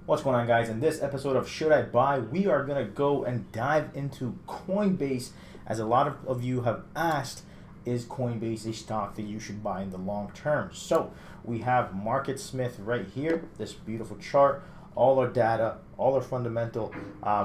What's going on, guys? In this episode of Should I Buy, we are going to go and dive into Coinbase. As a lot of you have asked, is Coinbase a stock that you should buy in the long term? So we have MarketSmith right here, this beautiful chart. All our data, all our fundamental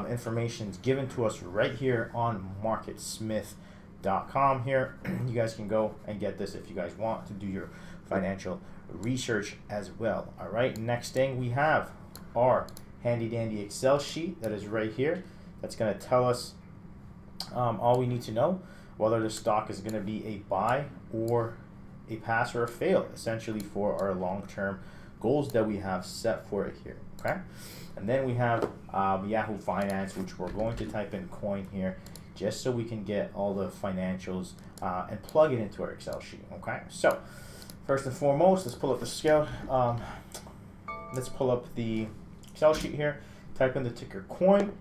information is given to us right here on MarketSmith.com here. You guys can go and get this if you guys want to do your financial research as well. All right, next thing we have our handy dandy Excel sheet that is right here. That's going to tell us all we need to know, whether the stock is going to be a buy or a pass or a fail, essentially for our long-term goals that we have set for it here. Okay, and then we have Yahoo Finance, which we're going to type in coin here just so we can get all the financials and plug it into our Excel sheet. Okay, so first and foremost, let's pull up the scale. Let's pull up the Excel sheet here, type in the ticker coin.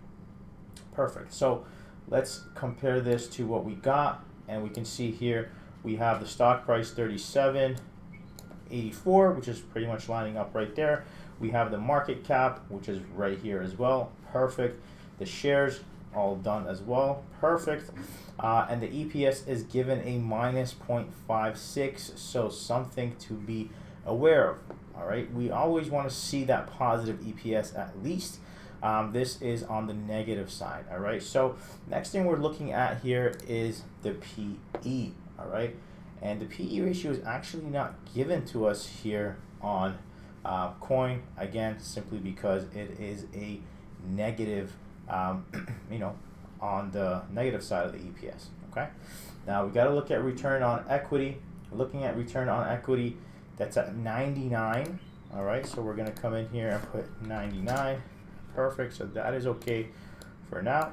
Perfect. So let's compare this to what we got, and we can see here we have the stock price 37.84, which is pretty much lining up right there. We have the market cap, which is right here as well. Perfect. The shares all done as well. Perfect. And the EPS is given a minus 0.56, so something to be aware of. All right, we always want to see that positive EPS at least. This is on the negative side. All right, so next thing we're looking at here is the PE. All right, and the PE ratio is actually not given to us here on coin, again, simply because it is a negative, on the negative side of the EPS. Okay, now we got to look at return on equity. Looking at return on equity, that's at 99. All right, so we're going to come in here and put 99. Perfect, so that is okay for now.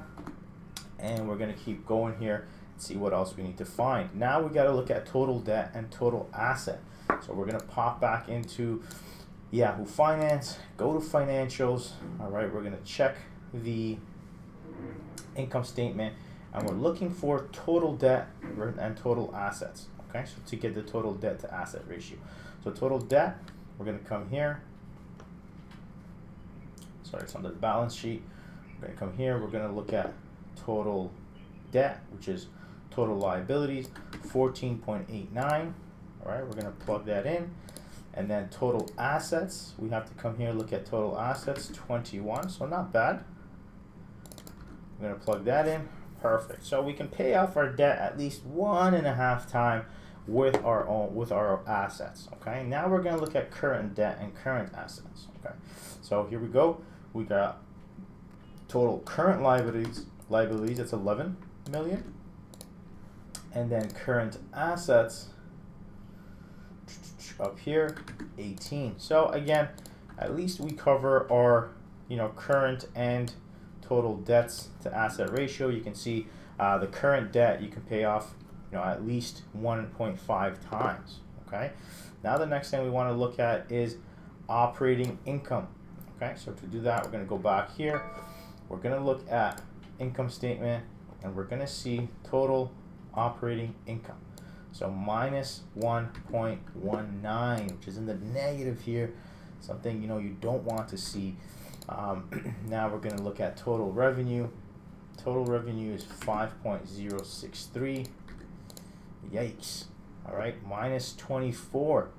And we're going to keep going here and see what else we need to find. Now we got to look at total debt and total asset. So we're going to pop back into Yahoo Finance, go to financials. All right, we're going to check the income statement, and we're looking for total debt and total assets. Okay, so to get the total debt to asset ratio. So total debt, we're going to come here. Sorry, it's on the balance sheet. We're going to come here. We're going to look at total debt, which is total liabilities, 14.89. All right, we're going to plug that in. And then total assets, we have to come here, look at total assets, 21. So not bad. We're going to plug that in. Perfect. So we can pay off our debt at least 1.5 times with our assets. Okay, now we're going to look at current debt and current assets. Okay, so here we go. We got total current liabilities, that's 11 million, and then current assets up here, 18. So again, at least we cover our current and total debts to asset ratio. You can see the current debt you can pay off at least 1.5 times. Okay, now the next thing we want to look at is operating income. Okay, so to do that, we're going to go back here. We're going to look at income statement, and we're going to see total operating income. So minus 1.19, which is in the negative here, something you don't want to see. Now we're going to look at total revenue. Total revenue is 5.063. Yikes. All right, minus 24.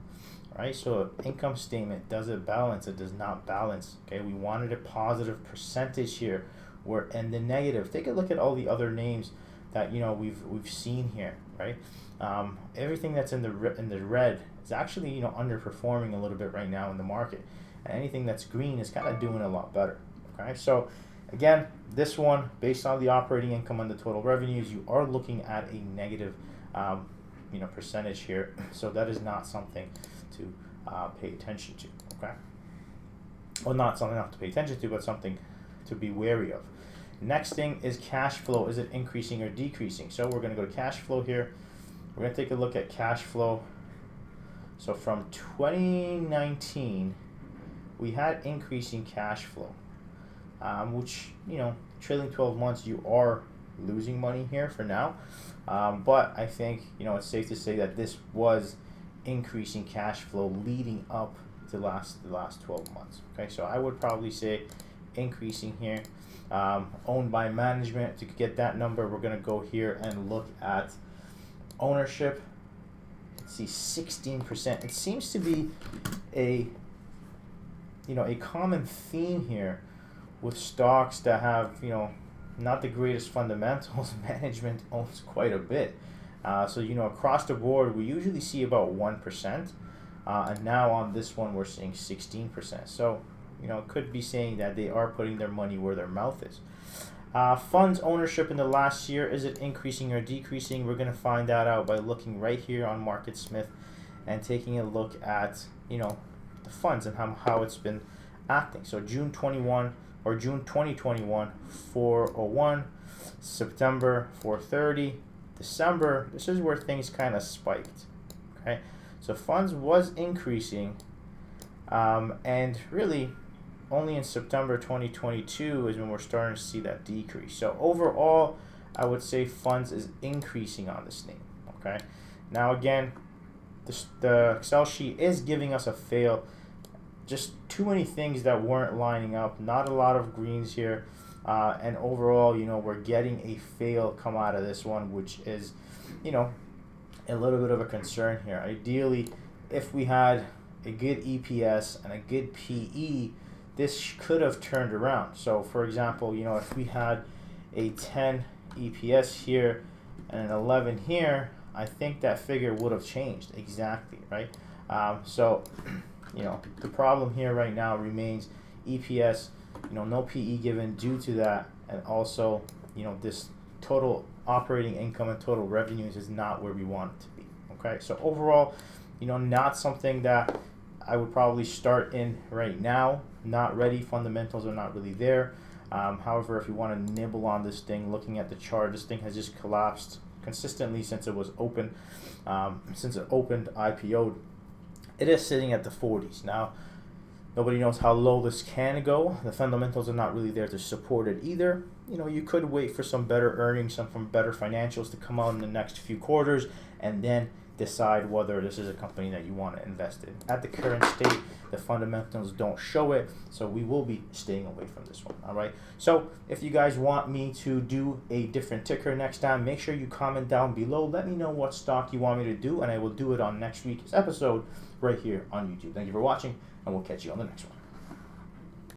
All right, so income statement, does it balance? It does not balance. Okay, we wanted a positive percentage here. We're in the negative. Take a look at all the other names that we've seen here, right? Everything that's in the red is actually underperforming a little bit right now in the market, and anything that's green is kind of doing a lot better. Okay, so again, this one, based on the operating income and the total revenues, you are looking at a negative percentage here, so that is not something to pay attention to. Okay, well, not something not to pay attention to, but something to be wary of. Next thing is cash flow. Is it increasing or decreasing? So we're going to go to cash flow here. We're going to take a look at cash flow. So from 2019, we had increasing cash flow, which trailing 12 months you are losing money here for now. But I think it's safe to say that this was increasing cash flow leading up the last 12 months. Okay, so I would probably say increasing here. Owned by management, to get that number, we're going to go here and look at ownership. Let's see, 16%. It seems to be a common theme here with stocks that have, not the greatest fundamentals. Management owns quite a bit. So, across the board, we usually see about 1%. And now on this one, we're seeing 16%. So, could be saying that they are putting their money where their mouth is. Funds ownership in the last year, is it increasing or decreasing? We're going to find that out by looking right here on MarketSmith and taking a look at, the funds and how it's been acting. So June 2021, 401, September 430, December, this is where things kind of spiked. Okay, so funds was increasing, and really only in September 2022 is when we're starting to see that decrease. So overall, I would say funds is increasing on this name. Okay, now again, the Excel sheet is giving us a fail. Just too many things that weren't lining up, not a lot of greens here, and overall, we're getting a fail come out of this one, which is, a little bit of a concern here. Ideally, if we had a good EPS and a good PE, this could have turned around. So for example, if we had a 10 EPS here and an 11 here, I think that figure would have changed exactly, right? So the problem here right now remains EPS, no PE given due to that, and also, this total operating income and total revenues is not where we want it to be. Okay, so overall, not something that I would probably start in right now. Not ready. Fundamentals are not really there. However, if you want to nibble on this thing, looking at the chart, this thing has just collapsed consistently since it was open. Since it opened, IPO'd. It is sitting at the 40s. Now, nobody knows how low this can go. The fundamentals are not really there to support it either. You could wait for some better earnings, some better financials to come out in the next few quarters, and then decide whether this is a company that you want to invest in. At the current state, the fundamentals don't show it, so we will be staying away from this one. All right, so if you guys want me to do a different ticker next time, make sure you comment down below. Let me know what stock you want me to do, and I will do it on next week's episode right here on YouTube. Thank you for watching, and we'll catch you on the next one.